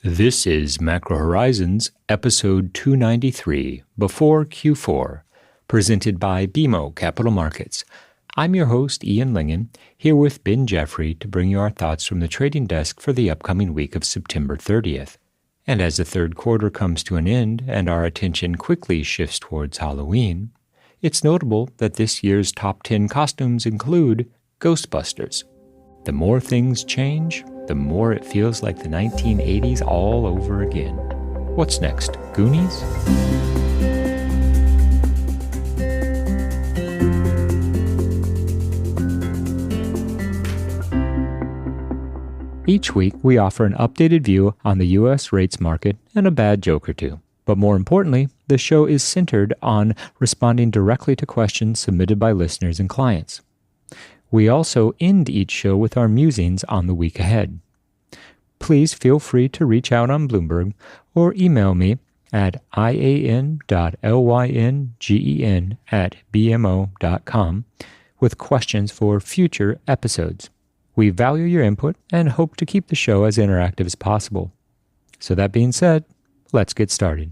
This is Macro Horizons, episode 293, Before Q4, presented by BMO Capital Markets. I'm your host, Ian Lyngen, here with Ben Jeffery to bring you our thoughts from the trading desk for the upcoming week of September 30th. And as the third quarter comes to an end and our attention quickly shifts towards Halloween, it's notable that this year's top 10 costumes include Ghostbusters. The more things change, the more it feels like the 1980s all over again. What's next? Goonies? Each week, we offer an updated view on the U.S. rates market and a bad joke or two. But more importantly, the show is centered on responding directly to questions submitted by listeners and clients. We also end each show with our musings on the week ahead. Please feel free to reach out on Bloomberg or email me at ian.lyngen@bmo.com with questions for future episodes. We value your input and hope to keep the show as interactive as possible. So that being said, let's get started.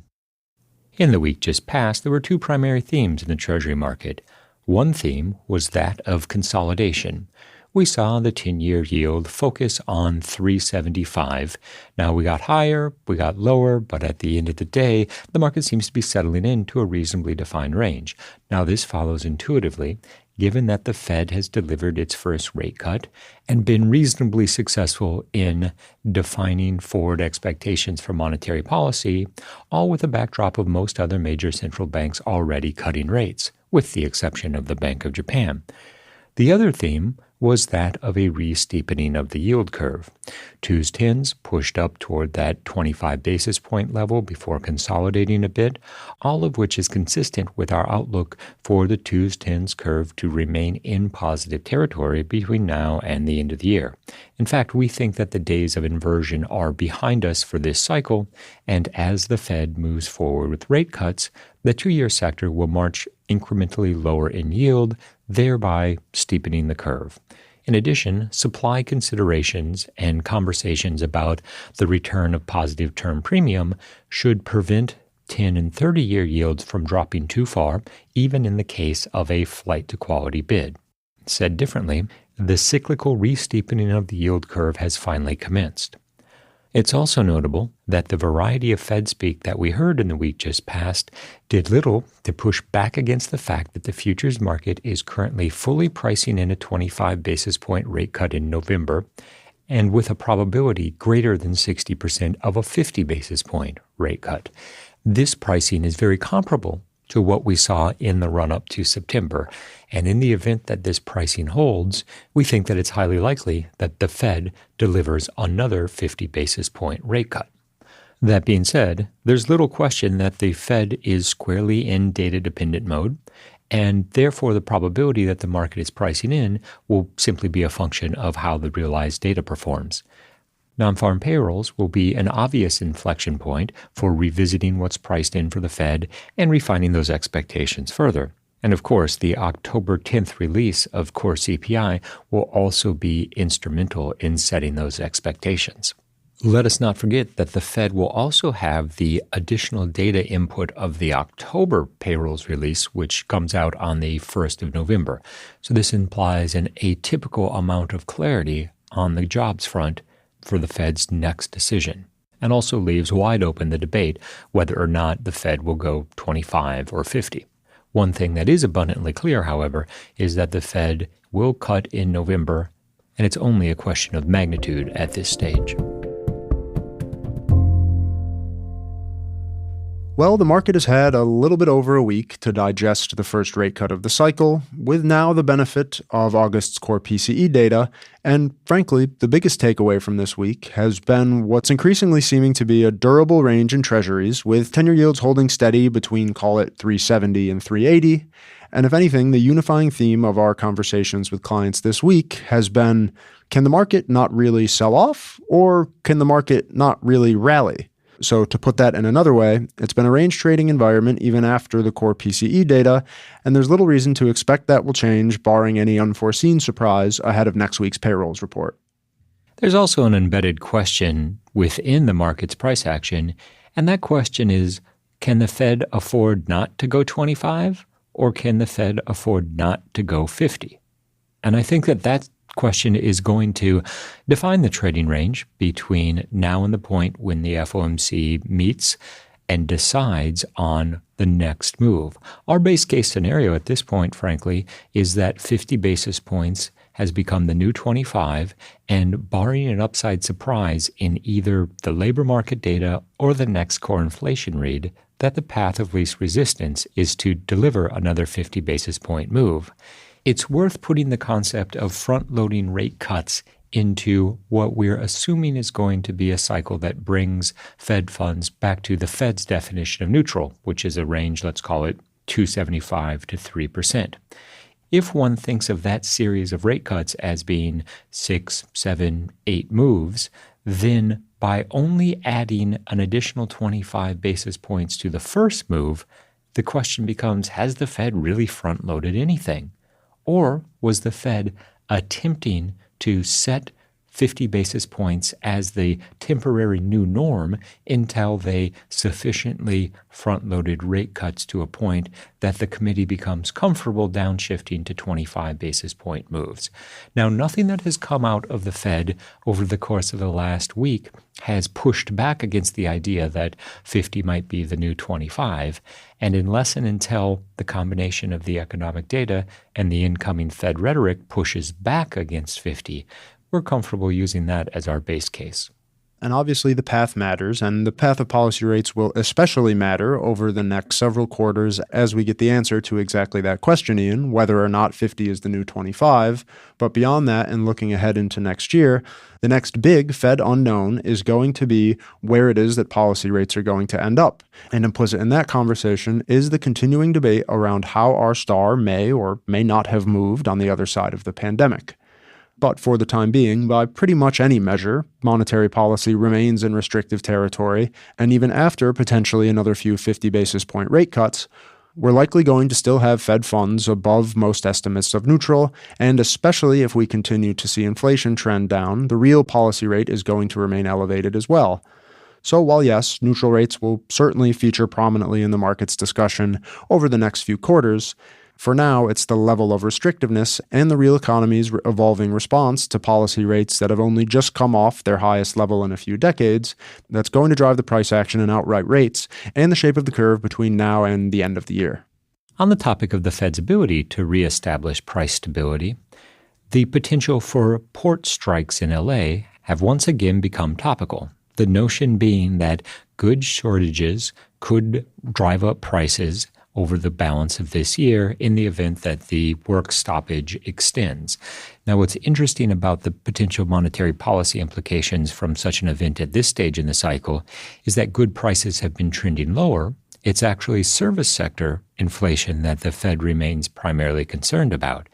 In the week just past, there were two primary themes in the Treasury market. One theme was that of consolidation. We saw the 10-year yield focus on 375. Now we got higher, we got lower, but at the end of the day, the market seems to be settling into a reasonably defined range. Now this follows intuitively, given that the Fed has delivered its first rate cut and been reasonably successful in defining forward expectations for monetary policy, all with a backdrop of most other major central banks already cutting rates, with the exception of the Bank of Japan. The other theme was that of a re-steepening of the yield curve. 2s 10s pushed up toward that 25 basis point level before consolidating a bit, all of which is consistent with our outlook for the 2s 10s curve to remain in positive territory between now and the end of the year. In fact, we think that the days of inversion are behind us for this cycle, and as the Fed moves forward with rate cuts, the 2-year sector will march incrementally lower in yield, thereby steepening the curve. In addition, supply considerations and conversations about the return of positive term premium should prevent 10 and 30-year yields from dropping too far, even in the case of a flight to quality bid. Said differently, the cyclical re-steepening of the yield curve has finally commenced. It's also notable that the variety of Fed speak that we heard in the week just past did little to push back against the fact that the futures market is currently fully pricing in a 25 basis point rate cut in November, and with a probability greater than 60% of a 50 basis point rate cut. This pricing is very comparable to what we saw in the run-up to September. And in the event that this pricing holds, we think that it's highly likely that the Fed delivers another 50 basis point rate cut. That being said, there's little question that the Fed is squarely in data-dependent mode, and therefore the probability that the market is pricing in will simply be a function of how the realized data performs. Non-farm payrolls will be an obvious inflection point for revisiting what's priced in for the Fed and refining those expectations further. And of course, the October 10th release of core CPI will also be instrumental in setting those expectations. Let us not forget that the Fed will also have the additional data input of the October payrolls release, which comes out on the 1st of November. So this implies an atypical amount of clarity on the jobs front for the Fed's next decision, and also leaves wide open the debate whether or not the Fed will go 25 or 50. One thing that is abundantly clear, however, is that the Fed will cut in November, and it's only a question of magnitude at this stage. Well, the market has had a little bit over a week to digest the first rate cut of the cycle, with now the benefit of August's core PCE data, and frankly, the biggest takeaway from this week has been what's increasingly seeming to be a durable range in treasuries, with 10-year yields holding steady between, call it, 370 and 380, and if anything, the unifying theme of our conversations with clients this week has been, can the market not really sell off, or can the market not really rally? So to put that in another way, it's been a range trading environment even after the core PCE data, and there's little reason to expect that will change barring any unforeseen surprise ahead of next week's payrolls report. There's also an embedded question within the market's price action, and that question is, can the Fed afford not to go 25, or can the Fed afford not to go 50? And I think that question is going to define the trading range between now and the point when the FOMC meets and decides on the next move. Our base case scenario at this point, frankly, is that 50 basis points has become the new 25, and barring an upside surprise in either the labor market data or the next core inflation read, that the path of least resistance is to deliver another 50 basis point move. It's worth putting the concept of front-loading rate cuts into what we're assuming is going to be a cycle that brings Fed funds back to the Fed's definition of neutral, which is a range, let's call it 2.75 to 3%. If one thinks of that series of rate cuts as being 6, 7, 8 moves, then by only adding an additional 25 basis points to the first move, the question becomes, has the Fed really front-loaded anything? Or was the Fed attempting to set 50 basis points as the temporary new norm until they sufficiently front-loaded rate cuts to a point that the committee becomes comfortable downshifting to 25 basis point moves? Now, nothing that has come out of the Fed over the course of the last week has pushed back against the idea that 50 might be the new 25, and unless and until the combination of the economic data and the incoming Fed rhetoric pushes back against 50, we're comfortable using that as our base case. And obviously the path matters, and the path of policy rates will especially matter over the next several quarters as we get the answer to exactly that question, Ian, whether or not 50 is the new 25. But beyond that, and looking ahead into next year, the next big Fed unknown is going to be where it is that policy rates are going to end up. And implicit in that conversation is the continuing debate around how our star may or may not have moved on the other side of the pandemic. But for the time being, by pretty much any measure, monetary policy remains in restrictive territory, and even after potentially another few 50 basis point rate cuts, we're likely going to still have Fed funds above most estimates of neutral, and especially if we continue to see inflation trend down, the real policy rate is going to remain elevated as well. So while yes, neutral rates will certainly feature prominently in the market's discussion over the next few quarters, for now, it's the level of restrictiveness and the real economy's evolving response to policy rates that have only just come off their highest level in a few decades that's going to drive the price action in outright rates and the shape of the curve between now and the end of the year. On the topic of the Fed's ability to reestablish price stability, the potential for port strikes in LA have once again become topical. The notion being that goods shortages could drive up prices over the balance of this year in the event that the work stoppage extends. Now, what's interesting about the potential monetary policy implications from such an event at this stage in the cycle is that good prices have been trending lower. It's actually service sector inflation that the Fed remains primarily concerned about.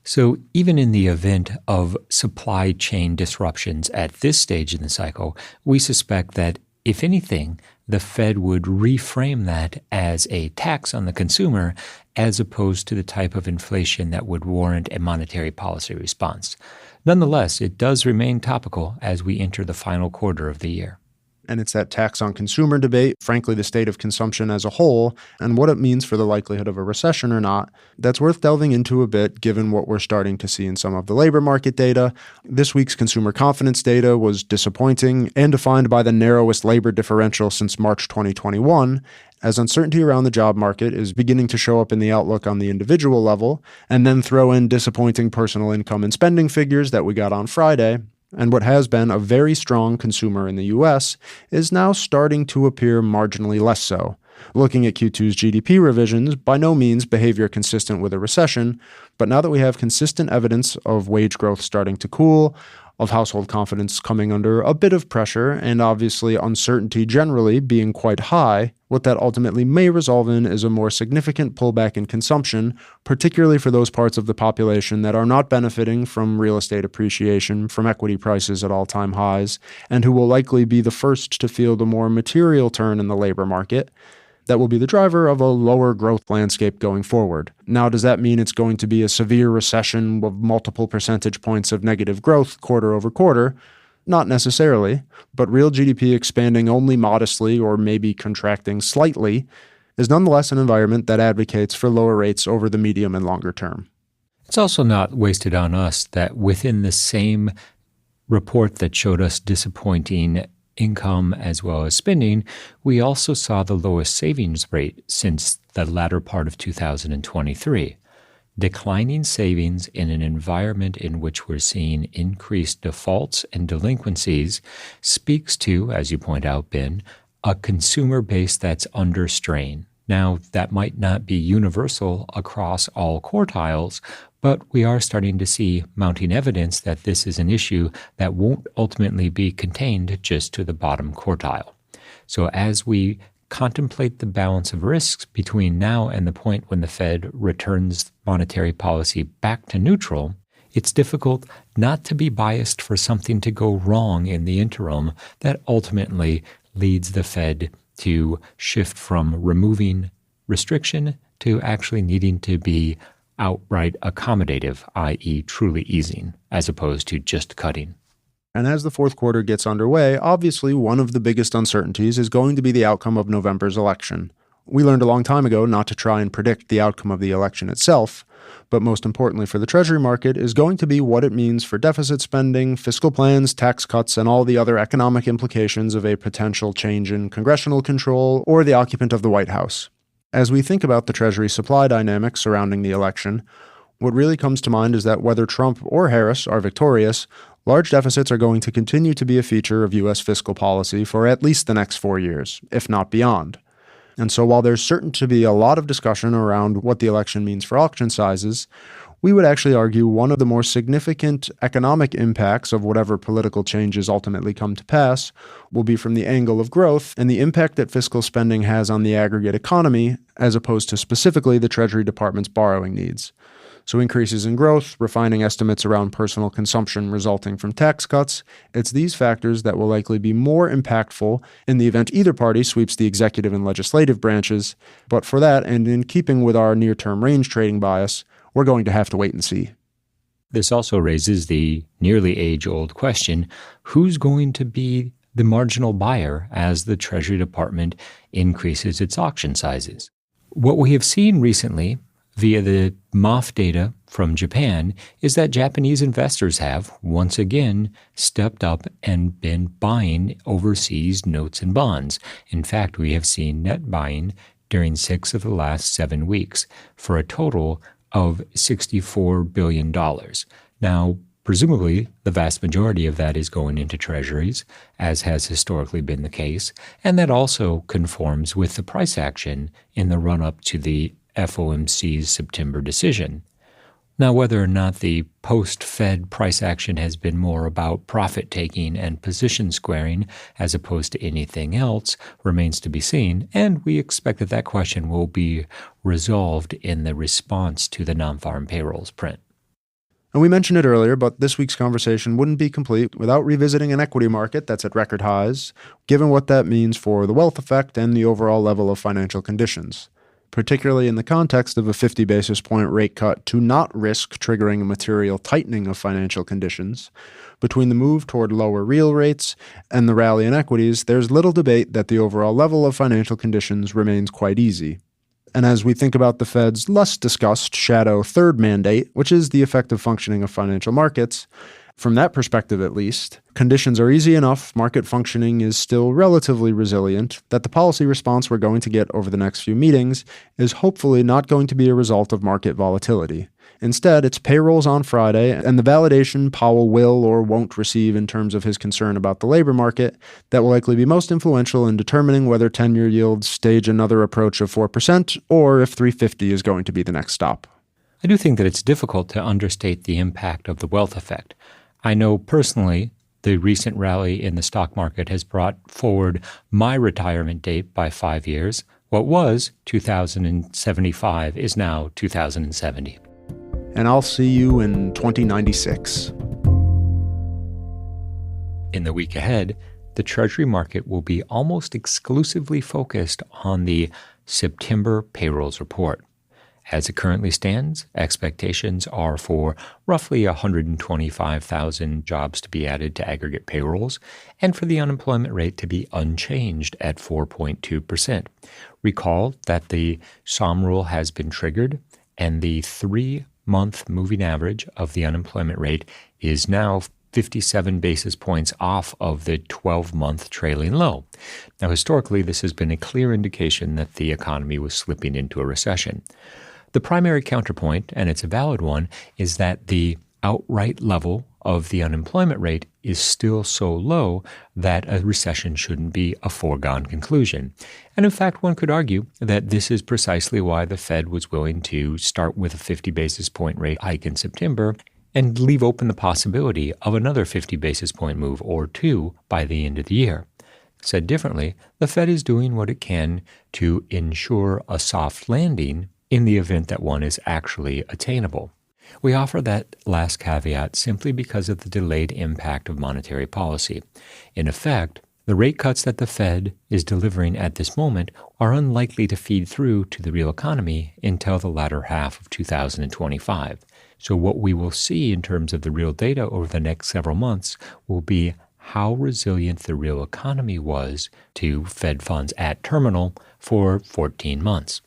So even in the event of supply chain disruptions at this stage in the cycle, we suspect that, if anything, the Fed would reframe that as a tax on the consumer as opposed to the type of inflation that would warrant a monetary policy response. Nonetheless, it does remain topical as we enter the final quarter of the year. And it's that tax on consumer debate, frankly, the state of consumption as a whole, and what it means for the likelihood of a recession or not, that's worth delving into a bit given what we're starting to see in some of the labor market data. This week's consumer confidence data was disappointing and defined by the narrowest labor differential since March 2021, as uncertainty around the job market is beginning to show up in the outlook on the individual level, and then throw in disappointing personal income and spending figures that we got on Friday. And what has been a very strong consumer in the U.S. is now starting to appear marginally less so. Looking at Q2's GDP revisions, by no means behavior consistent with a recession, but now that we have consistent evidence of wage growth starting to cool, of household confidence coming under a bit of pressure, and obviously uncertainty generally being quite high, what that ultimately may resolve in is a more significant pullback in consumption, particularly for those parts of the population that are not benefiting from real estate appreciation, from equity prices at all-time highs, and who will likely be the first to feel the more material turn in the labor market that will be the driver of a lower growth landscape going forward. Now, does that mean it's going to be a severe recession with multiple percentage points of negative growth quarter over quarter? Not necessarily, but real GDP expanding only modestly or maybe contracting slightly is nonetheless an environment that advocates for lower rates over the medium and longer term. It's also not wasted on us that within the same report that showed us disappointing income as well as spending, we also saw the lowest savings rate since the latter part of 2023. Declining savings in an environment in which we're seeing increased defaults and delinquencies speaks to, as you point out, Ben, a consumer base that's under strain. Now, that might not be universal across all quartiles, but we are starting to see mounting evidence that this is an issue that won't ultimately be contained just to the bottom quartile. So as we contemplate the balance of risks between now and the point when the Fed returns monetary policy back to neutral, it's difficult not to be biased for something to go wrong in the interim that ultimately leads the Fed to shift from removing restriction to actually needing to be outright accommodative, i.e. truly easing, as opposed to just cutting. And as the fourth quarter gets underway, obviously one of the biggest uncertainties is going to be the outcome of November's election. We learned a long time ago not to try and predict the outcome of the election itself, but most importantly for the Treasury market is going to be what it means for deficit spending, fiscal plans, tax cuts, and all the other economic implications of a potential change in congressional control or the occupant of the White House. As we think about the Treasury supply dynamics surrounding the election, what really comes to mind is that whether Trump or Harris are victorious, large deficits are going to continue to be a feature of U.S. fiscal policy for at least the next 4 years, if not beyond. And so while there's certain to be a lot of discussion around what the election means for auction sizes, we would actually argue one of the more significant economic impacts of whatever political changes ultimately come to pass will be from the angle of growth and the impact that fiscal spending has on the aggregate economy, as opposed to specifically the Treasury Department's borrowing needs. So increases in growth, refining estimates around personal consumption resulting from tax cuts, it's these factors that will likely be more impactful in the event either party sweeps the executive and legislative branches. But for that, and in keeping with our near-term range trading bias, we're going to have to wait and see. This also raises the nearly age-old question, who's going to be the marginal buyer as the Treasury Department increases its auction sizes? What we have seen recently via the MOF data from Japan is that Japanese investors have, once again, stepped up and been buying overseas notes and bonds. In fact, we have seen net buying during 6 of the last 7 weeks for a total of $64 billion. Now, presumably, the vast majority of that is going into treasuries, as has historically been the case, and that also conforms with the price action in the run-up to the FOMC's September decision. Now, whether or not the post-Fed price action has been more about profit-taking and position squaring as opposed to anything else remains to be seen, and we expect that question will be resolved in the response to the non-farm payrolls print. And we mentioned it earlier, but this week's conversation wouldn't be complete without revisiting an equity market that's at record highs, given what that means for the wealth effect and the overall level of financial conditions, particularly in the context of a 50 basis point rate cut to not risk triggering a material tightening of financial conditions. Between the move toward lower real rates and the rally in equities, there's little debate that the overall level of financial conditions remains quite easy. And as we think about the Fed's less discussed shadow third mandate, which is the effective functioning of financial markets, from that perspective at least, conditions are easy enough, market functioning is still relatively resilient, that the policy response we're going to get over the next few meetings is hopefully not going to be a result of market volatility. Instead, it's payrolls on Friday and the validation Powell will or won't receive in terms of his concern about the labor market that will likely be most influential in determining whether 10-year yields stage another approach of 4% or if 350 is going to be the next stop. I do think that it's difficult to understate the impact of the wealth effect. I know personally the recent rally in the stock market has brought forward my retirement date by 5 years. What was 2075 is now 2070. And I'll see you in 2096. In the week ahead, the Treasury market will be almost exclusively focused on the September payrolls report. As it currently stands, expectations are for roughly 125,000 jobs to be added to aggregate payrolls and for the unemployment rate to be unchanged at 4.2%. Recall that the SOM rule has been triggered and the 3-month moving average of the unemployment rate is now 57 basis points off of the 12-month trailing low. Now, historically, this has been a clear indication that the economy was slipping into a recession. The primary counterpoint, and it's a valid one, is that the outright level of the unemployment rate is still so low that a recession shouldn't be a foregone conclusion. And in fact, one could argue that this is precisely why the Fed was willing to start with a 50 basis point rate hike in September and leave open the possibility of another 50 basis point move or two by the end of the year. Said differently, the Fed is doing what it can to ensure a soft landing in the event that one is actually attainable. We offer that last caveat simply because of the delayed impact of monetary policy. In effect, the rate cuts that the Fed is delivering at this moment are unlikely to feed through to the real economy until the latter half of 2025. So what we will see in terms of the real data over the next several months will be how resilient the real economy was to Fed funds at terminal for 14 months.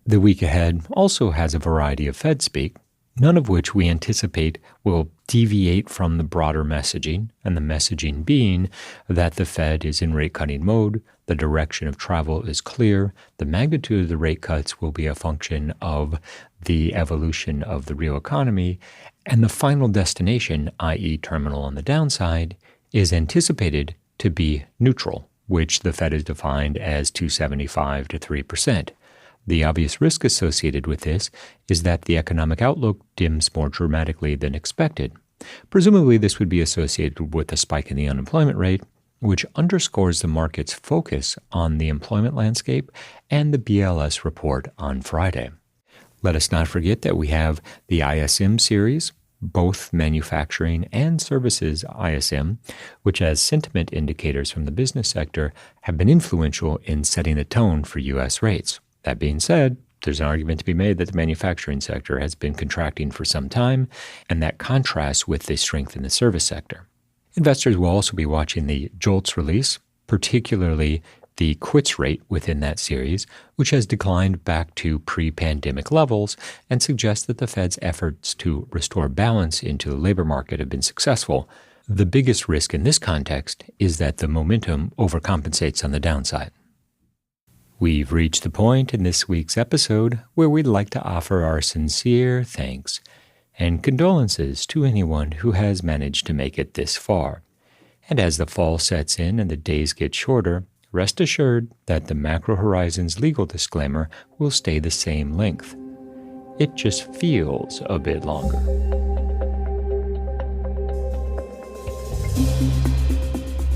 The week ahead also has a variety of Fed speak, none of which we anticipate will deviate from the broader messaging, and the messaging being that the Fed is in rate-cutting mode, the direction of travel is clear, the magnitude of the rate cuts will be a function of the evolution of the real economy, and the final destination, i.e. terminal on the downside, is anticipated to be neutral, which the Fed has defined as 2.75 to 3%. The obvious risk associated with this is that the economic outlook dims more dramatically than expected. Presumably, this would be associated with a spike in the unemployment rate, which underscores the market's focus on the employment landscape and the BLS report on Friday. Let us not forget that we have the ISM series, both manufacturing and services ISM, which as sentiment indicators from the business sector have been influential in setting the tone for U.S. rates. That being said, there's an argument to be made that the manufacturing sector has been contracting for some time, and that contrasts with the strength in the service sector. Investors will also be watching the JOLTS release, particularly the quits rate within that series, which has declined back to pre-pandemic levels and suggests that the Fed's efforts to restore balance into the labor market have been successful. The biggest risk in this context is that the momentum overcompensates on the downside. We've reached the point in this week's episode where we'd like to offer our sincere thanks and condolences to anyone who has managed to make it this far. And as the fall sets in and the days get shorter, rest assured that the Macro Horizons legal disclaimer will stay the same length. It just feels a bit longer.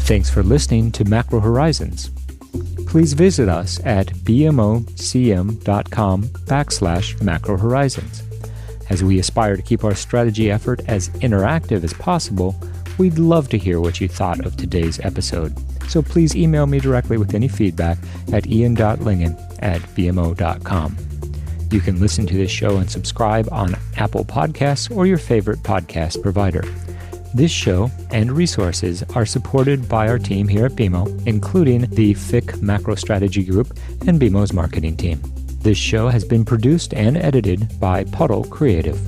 Thanks for listening to Macro Horizons. Please visit us at bmocm.com/Macro Horizons. As we aspire to keep our strategy effort as interactive as possible, we'd love to hear what you thought of today's episode. So please email me directly with any feedback at ian.lyngen@bmo.com. You can listen to this show and subscribe on Apple Podcasts or your favorite podcast provider. This show and resources are supported by our team here at BMO, including the FIC Macro Strategy Group and BMO's marketing team. This show has been produced and edited by Puddle Creative.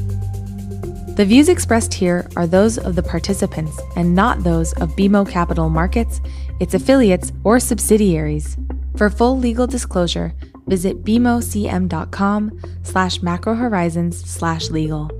The views expressed here are those of the participants and not those of BMO Capital Markets, its affiliates, or subsidiaries. For full legal disclosure, visit bmocm.com/macrohorizons/legal.